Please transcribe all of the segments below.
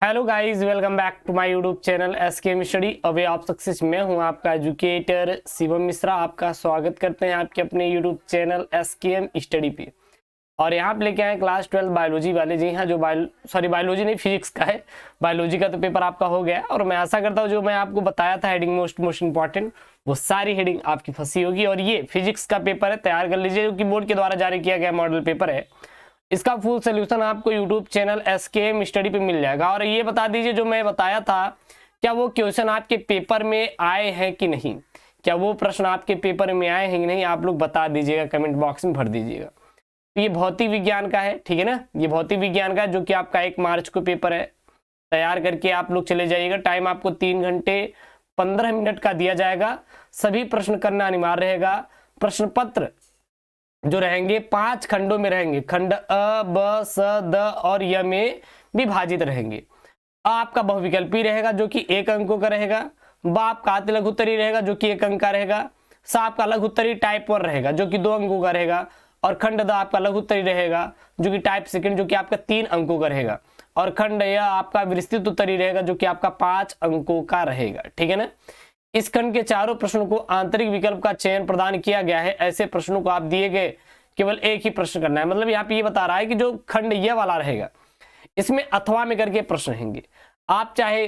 Hello guys, welcome back to my YouTube channel SKM study a way of success. मैं हूं आपका educator Shivam Mishra. आपका स्वागत करते हैं आपके अपने यूट्यूब चैनल एसकेएम स्टडी पे। और यहाँ पे लेके आए क्लास 12 बायोलॉजी वाले। जी हाँ, जो बायोलॉजी नहीं, फिजिक्स का है। बायोलॉजी का तो पेपर आपका हो गया और मैं आशा करता हूँ जो मैं आपको बताया था हेडिंग मोस्ट इंपॉर्टेंट, वो सारी हेडिंग आपकी फंसी होगी। और ये फिजिक्स का पेपर है, तैयार कर लीजिए, जो कि बोर्ड के द्वारा जारी किया गया मॉडल पेपर है। इसका फुल सोल्यूशन आपको यूट्यूब चैनल एसकेएम स्टडी पे मिल जाएगा। और ये बता दीजिए, जो मैं बताया था, क्या वो क्वेश्चन आपके पेपर में आए हैं कि नहीं, क्या वो प्रश्न आपके पेपर में आए हैं कि नहीं, आप लोग बता दीजिएगा, कमेंट बॉक्स में भर दीजिएगा। तो ये भौतिक विज्ञान का है, ठीक है ना, ये भौतिक विज्ञान का, जो कि आपका 1 मार्च को पेपर है। तैयार करके आप लोग चले जाइएगा। टाइम आपको 3 घंटे 15 मिनट का दिया जाएगा। सभी प्रश्न करना अनिवार्य रहेगा। प्रश्न पत्र जो रहेंगे 5 खंडों में रहेंगे। खंड अ, ब, स, द और य में विभाजित रहेंगे। अ आपका बहुविकल्पी रहेगा, जो कि 1 अंकों का रहेगा। ब आपका अति लघु उत्तरीय रहेगा, जो कि 1 अंक का रहेगा। स आपका लघु उत्तरीय टाइप 1 रहेगा, जो कि 2 अंकों का रहेगा। और खंड द आपका लघु उत्तरीय रहेगा, जो कि टाइप 2, जो कि आपका 3 अंकों का रहेगा। और खंड य आपका विस्तृत उत्तरीय रहेगा, जो कि आपका 5 अंकों का रहेगा, ठीक है ना। इस खंड के चारों प्रश्नों को आंतरिक विकल्प का चयन प्रदान किया गया है। ऐसे प्रश्नों को आप दिए गए केवल एक ही प्रश्न करना है। मतलब यहाँ पे ये बता रहा है कि जो खंड ये वाला रहेगा, इसमें अथवा में करके प्रश्न रहेंगे। आप चाहे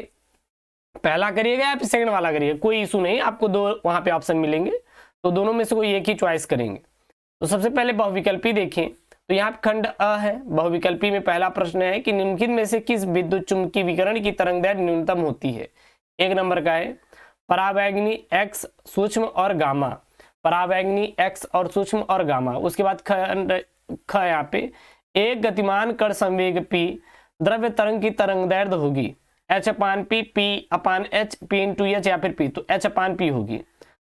पहला करिएगा या फिर सेकंड वाला करिएगा, कोई इशू नहीं, आपको 2 वहां पे ऑप्शन मिलेंगे, तो दोनों में से कोई एक ही चॉइस करेंगे। तो सबसे पहले बहुविकल्पी देखें, तो यहाँ पे खंड अ है। बहुविकल्पी में पहला प्रश्न है कि निम्नलिखित में से किस विद्युत चुम्बकीय विकिरण की तरंगदैर्घ्य न्यूनतम होती है। 1 नंबर का है परावैंगनी एक्स, सूक्ष्म और गामा। परावैंगनी एक्स और सूक्ष्म और गामा। उसके बाद खंड ख यहाँ पे एक गतिमान कण संवेग पी द्रव्य तरंग की तरंगदैर्घ्य होगी h/p, p/h, p/h या फिर p, तो h/p होगी।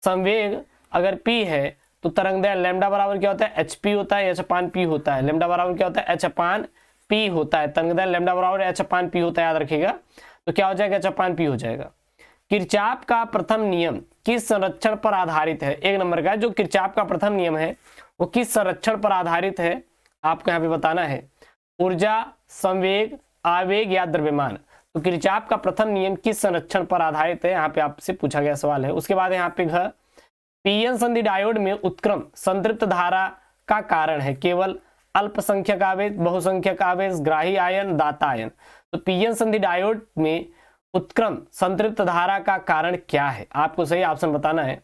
संवेग अगर p है तो तरंगदैर्घ्य लैम्डा बराबर क्या होता है, hp होता है, h/p होता है। लैम्डा बराबर क्या होता है, h/p होता है। तरंगदैर्घ्य लैम्डा बराबर h/p होता है, याद रखिएगा। तो क्या हो जाएगा, h/p हो जाएगा। किरचॉफ का प्रथम नियम किस संरक्षण पर आधारित है। 1 नंबर का जो किरचॉफ का प्रथम नियम है वो किस संरक्षण पर आधारित है, आपको यहाँ पे बताना है। ऊर्जा, संवेग, आवेग या द्रव्यमान। तो किरचॉफ का प्रथम नियम किस संरक्षण पर आधारित है, यहाँ पे आपसे पूछा गया सवाल है। उसके बाद यहाँ पे घ पीएन संधि डायोड में उत्क्रम संतृप्त धारा का कारण है केवल अल्पसंख्यक आवेश, बहुसंख्यक आवेश, ग्राही आयन, दाता आयन। तो पीएन संधि डायोड में उत्क्रम संतृप्त धारा का कारण क्या है, आपको सही ऑप्शन बताना है।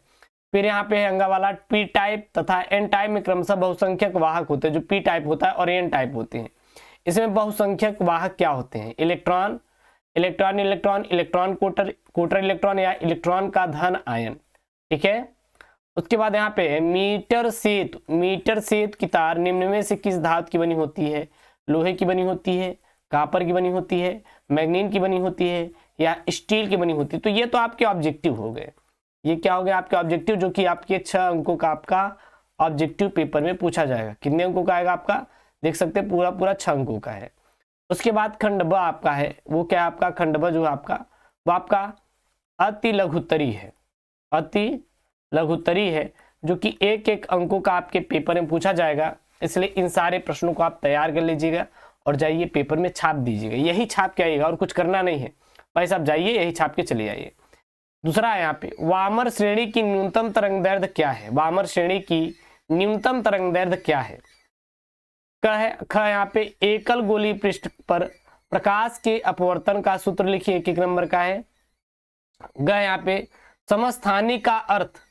फिर यहाँ पे है अंगा वाला पी टाइप तथा एन टाइप में क्रमशः बहुसंख्यक वाहक होते हैं। जो पी टाइप होता है और एन टाइप होते हैं, इसमें बहुसंख्यक वाहक क्या होते हैं। इलेक्ट्रॉन, इलेक्ट्रॉन इलेक्ट्रॉन, इलेक्ट्रॉन कोटर, कोटर इलेक्ट्रॉन या इलेक्ट्रॉन का धन आयन, ठीक है। उसके बाद यहाँ पे मीटर सेतु की तार निम्न में से किस धातु की बनी होती है। लोहे की बनी होती है, कापर की बनी होती है, मैग्नीन की बनी होती है या स्टील की बनी होती है। तो ये तो आपके ऑब्जेक्टिव हो गए। ये क्या हो गया, आपके ऑब्जेक्टिव, जो कि आपके 6 अंकों का आपका ऑब्जेक्टिव पेपर में पूछा जाएगा। कितने अंकों का आएगा आपका, देख सकते हैं, पूरा 6 अंकों का है। उसके बाद खंड ब आपका है, वो क्या है आपका, खंड ब जो आपका, वो आपका अति लघुत्तरी है। अति लघुत्तरी है, जो कि 1-1 अंकों का आपके पेपर में पूछा जाएगा। इसलिए इन सारे प्रश्नों को आप तैयार कर लीजिएगा और जाइए पेपर में छाप दीजिएगा। यही छाप के आइएगा और कुछ करना नहीं है, भाई साहब जाइए यही छाप के चले आइए। दूसरा है यहाँ पे वामर श्रेणी की न्यूनतम तरंगदैर्घ्य क्या है। वामर श्रेणी की न्यूनतम तरंगदैर्घ्य क्या है। ख यहाँ पे एकल गोली पृष्ठ पर प्रकाश के अपवर्तन का सूत्र लिखिए, 1 नंबर का है। ग यहाँ पे समस्थानिक का अर्थ,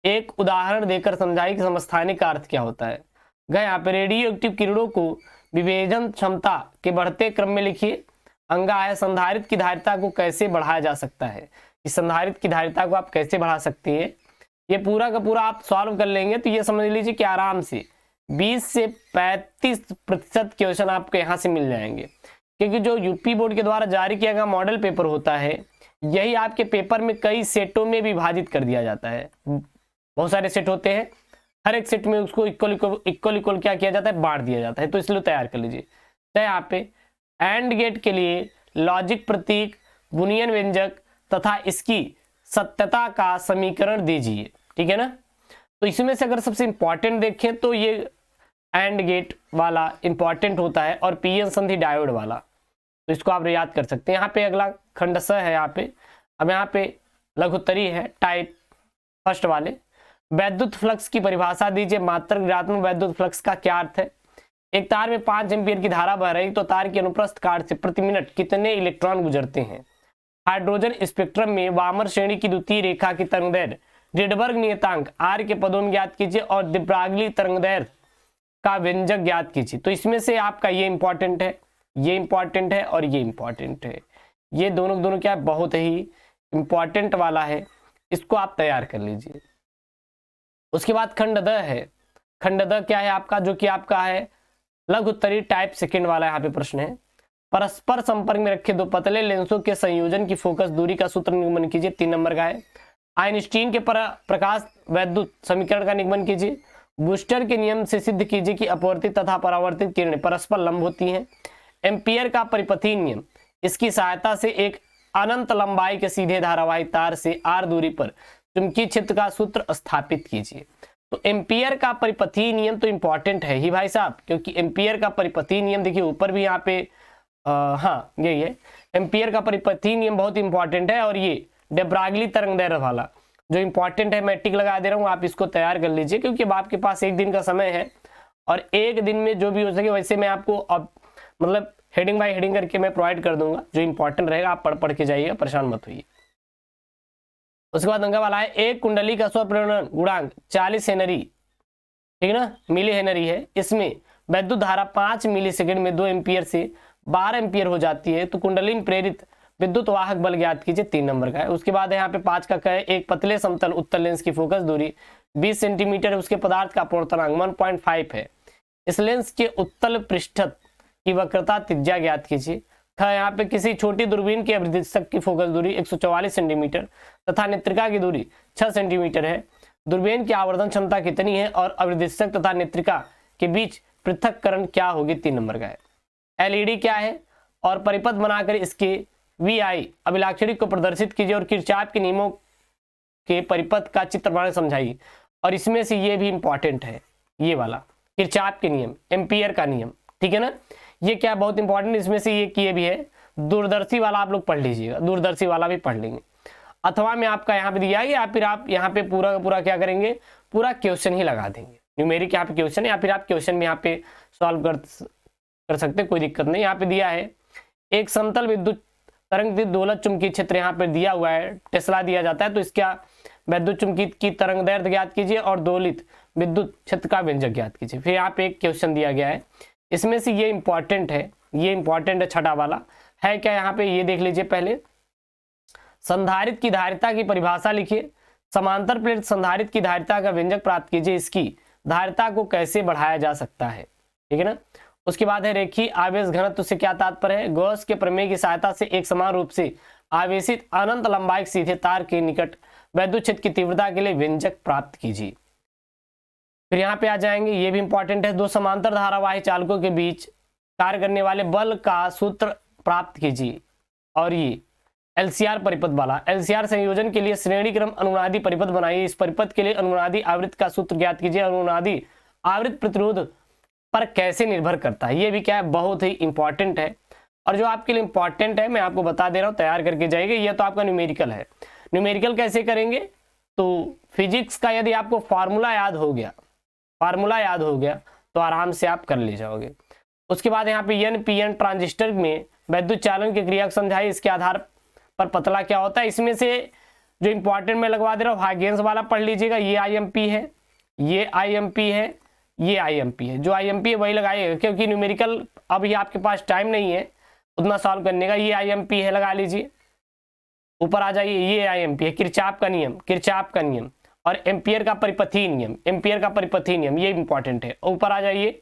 एक उदाहरण देकर समझाइए कि समस्थानिक का अर्थ क्या होता है। ग यहाँ पे रेडियो एक्टिव किरणों को विभेदन क्षमता के बढ़ते क्रम में लिखिए। अंगा है संधारित्र की धारिता को कैसे बढ़ाया जा सकता है। इस संधारित्र की धारिता को आप कैसे बढ़ा सकते हैं, ये पूरा का पूरा आप सॉल्व कर लेंगे तो ये समझ लीजिए कि आराम से 20 से 35% क्वेश्चन आपको यहाँ से मिल जाएंगे। क्योंकि जो यूपी बोर्ड के द्वारा जारी किया गया मॉडल पेपर होता है, यही आपके पेपर में कई सेटों में विभाजित कर दिया जाता है। बहुत सारे सेट होते हैं, हर एक सेट में उसको इक्वल क्या किया जाता है, बांट दिया जाता है। तो इसलिए तैयार कर लीजिए। तो यहाँ पे एंड गेट के लिए लॉजिक प्रतीक, बुनियन व्यंजक तथा इसकी सत्यता का समीकरण दीजिए, ठीक है ना। तो इसमें से अगर सबसे इंपॉर्टेंट देखें तो ये एंड गेट वाला इंपॉर्टेंट होता है और पीएन संधि डायोड वाला। तो इसको आप याद कर सकते हैं। यहाँ पे अगला खंड स है यहाँ पे। अब यहाँ पे लघुत्तरी है टाइप फर्स्ट वाले। वैद्युत फ्लक्स की परिभाषा दीजिए। मात्रक ऋणात्मक वैद्युत फ्लक्स का क्या अर्थ है? एक तार में 5 एम्पीयर की धारा बह रही तो तार के अनुप्रस्थ काट से प्रति मिनट कितने इलेक्ट्रॉन गुजरते हैं? हाइड्रोजन स्पेक्ट्रम में वामर श्रेणी की द्वितीय रेखा की तरंगदैर्घ्य रिडबर्ग नियतांक आर के पदों में ज्ञात कीजिए और दि ब्रागली तरंगदैर्घ्य का व्यंजक ज्ञात कीजिए। तो इसमें से आपका ये इंपॉर्टेंट है, ये इंपॉर्टेंट है और ये इंपॉर्टेंट है। ये दोनों क्या है, बहुत ही इंपॉर्टेंट वाला है, इसको आप तैयार कर लीजिए। उसके बाद खंड द है। खंड द क्या है आपका, जो कि आपका है लघुत्तरी टाइप सेकंड वाला यहाँ पे प्रश्न है। परस्पर संपर्क में रखे दो पतले लेंसों के संयोजन की फोकस दूरी का सूत्र निगमन कीजिए। 3 नंबर का है। आइंस्टीन के प्रकाश वैद्युत समीकरण का निगमन कीजिए। बूस्टर के नियम से सिद्ध कीजिए कि अपवर्तित तथा परावर्तित किरणें परस्पर लंब होती हैं। एम्पियर का परिपथीय नियम, इसकी सहायता से एक अनंत लंबाई के सीधे धारावाही तार से r दूरी पर चुंबकीय क्षेत्र का सूत्र स्थापित कीजिए। तो एम्पियर का परिपथीय नियम तो इंपॉर्टेंट है ही भाई साहब, क्योंकि एम्पियर का परिपथीय नियम देखिए ऊपर भी यहाँ पे हाँ यही है। एम्पियर का परिपथीय नियम बहुत इंपॉर्टेंट है। और ये दि ब्रागली तरंगदैर्घ्य वाला जो इंपॉर्टेंट है, मैं टिक लगा दे रहा हूँ, आप इसको तैयार कर लीजिए, क्योंकि अब आपके पास एक दिन का समय है और एक दिन में जो भी हो सके वैसे मैं आपको अब मतलब हेडिंग बाय हेडिंग करके मैं प्रोवाइड कर दूंगा। जो इंपॉर्टेंट रहेगा आप पढ़ के जाइएगा, परेशान मत होइए। उसके बाद अंक वाला है एक कुंडली का स्वप्रेरण गुणांक 40 हेनरी, ठीक है ना, मिली हेनरी है। इसमें वैद्युत धारा 5 मिली सेकेंड में 2 एम्पियर से 12 एम्पियर हो जाती है, तो कुंडली में प्रेरित विद्युत वाहक बल ज्ञात कीजिए। 3 नंबर का है। उसके बाद है यहाँ पे 5 का है एक पतले समतल उत्तल लेंस की फोकस दूरी 20 सेंटीमीटर, उसके पदार्थ का अपवर्तनांक 1.5 है। इस लेंस के उत्तल पृष्ठ की वक्रता त्रिज्या ज्ञात कीजिए। यहाँ पे किसी छोटी दूरबीन के अवधिष्टक की फोकस दूरी 144 सेंटीमीटर तथा नेत्रिका की दूरी 6 सेंटीमीटर है। दूरबीन की आवर्धन क्षमता कितनी है और अवधिष्टक तथा नेत्रिका के बीच पृथक्करण क्या होगी? 3 नंबर का है। एलईडी क्या है और परिपथ बनाकर इसके VI अभिलाक्षणिक को प्रदर्शित कीजिए और किरचॉफ के नियमों के परिपथ का चित्र बनाकर समझाइए। और इसमें से ये भी इंपॉर्टेंट है, ये वाला किरचॉफ के नियम, एम्पियर का नियम, ठीक है ना। ये क्या बहुत इंपॉर्टेंट, इसमें से ये किए भी है। दूरदर्शी वाला आप लोग पढ़ लीजिएगा, दूरदर्शी वाला भी पढ़ लेंगे। अथवा में आपका यहाँ पे दिया है या फिर आप यहाँ पे पूरा का पूरा क्या करेंगे, पूरा क्वेश्चन ही लगा देंगे। न्यूमेरिक यहाँ पे क्वेश्चन, या फिर आप क्वेश्चन में यहाँ पे सॉल्व कर सकते, कोई दिक्कत नहीं। यहाँ पे दिया है एक समतल विद्युत तरंग दोलक चुंबकीय क्षेत्र यहाँ पे दिया हुआ है, टेस्ला दिया जाता है, तो इसका वैद्युत चुंबकीय की तरंगदैर्घ्य ज्ञात कीजिए और दोलित विद्युत क्षेत्र का व्यंजक ज्ञात कीजिए। फिर यहाँ पे एक क्वेश्चन दिया गया है, इसमें से ये इंपॉर्टेंट है, ये इंपॉर्टेंट है, छठा वाला है क्या, यहाँ पे ये देख लीजिए। पहले संधारित्र की धारिता की परिभाषा लिखिए। समांतर प्लेट संधारित्र की धारिता का व्यंजक प्राप्त कीजिए। इसकी धारिता को कैसे बढ़ाया जा सकता है, ठीक है ना। उसके बाद है रेखीय आवेश घनत्व से क्या तात्पर्य है? गॉस के प्रमेय की सहायता से एक समान रूप से आवेशित अनंत लंबाई सीधे तार के निकट वैद्युत क्षेत्र की तीव्रता के लिए व्यंजक प्राप्त कीजिए। फिर यहाँ पे आ जाएंगे, ये भी इंपॉर्टेंट है, दो समांतर धारावाही चालकों के बीच कार्य करने वाले बल का सूत्र प्राप्त कीजिए। और ये LCR परिपथ वाला, LCR संयोजन के लिए श्रेणी क्रम अनुनादी परिपथ बनाइए। इस परिपथ के लिए अनुनादी आवृत्ति का सूत्र ज्ञात कीजिए। अनुनादी आवृत्ति प्रतिरोध पर कैसे निर्भर करता है, ये भी क्या है, बहुत ही इंपॉर्टेंट है। और जो आपके लिए इंपॉर्टेंट है मैं आपको बता दे रहा हूँ, तैयार करके जाइए। ये तो आपका न्यूमेरिकल है। न्यूमेरिकल कैसे करेंगे, तो फिजिक्स का यदि आपको फार्मूला याद हो गया, तो आराम से आप कर ले जाओगे। उसके बाद यहाँ पे NPN ट्रांजिस्टर में वैद्युत चालन की क्रिया को समझाइए। इसके आधार पर पतला क्या होता है। इसमें से जो इंपॉर्टेंट मैं लगवा दे रहा हूँ, हाइगेंस वाला पढ़ लीजिएगा। ये IMP है, ये IMP है, ये IMP है। जो IMP है वही लगाइएगा, क्योंकि न्यूमेरिकल अभी आपके पास टाइम नहीं है उतना सॉल्व करने का। ये IMP है, लगा लीजिए। ऊपर आ जाइए, ये IMP है, किरचॉफ का नियम और एम्पियर का परिपथीय नियम, ये इंपॉर्टेंट है। ऊपर आ जाइए,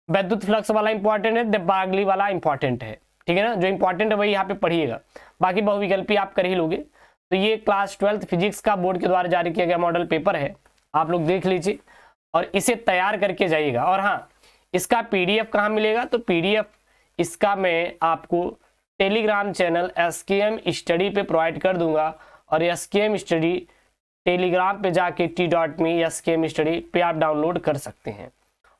वैद्युत फ्लक्स वाला इंपॉर्टेंट है, ब्रागली वाला इंपॉर्टेंट है, ठीक है ना। जो इंपॉर्टेंट है वही यहाँ पे पढ़िएगा, बाकी बहुविकल्पी आप कर ही लोगे। तो ये क्लास 12th फिजिक्स का बोर्ड के द्वारा जारी किया गया मॉडल पेपर है, आप लोग देख लीजिए और इसे तैयार करके जाइएगा। और हाँ, इसका PDF कहाँ मिलेगा, तो PDF इसका मैं आपको टेलीग्राम चैनल SKM स्टडी पे प्रोवाइड कर दूंगा। और SKM स्टडी टेलीग्राम पे जाके t.me SKM स्टडी पे आप डाउनलोड कर सकते हैं।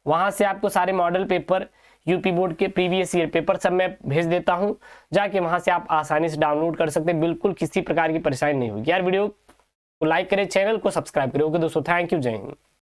वहाँ से आपको सारे मॉडल पेपर यूपी बोर्ड के प्रीवियस ईयर पेपर सब मैं भेज देता हूँ, जाके वहाँ से आप आसानी से डाउनलोड कर सकते हैं, बिल्कुल किसी प्रकार की परेशानी नहीं होगी। यार वीडियो को लाइक करें, चैनल को सब्सक्राइब करें। ओके दोस्तों, थैंक यू, जय हिंद।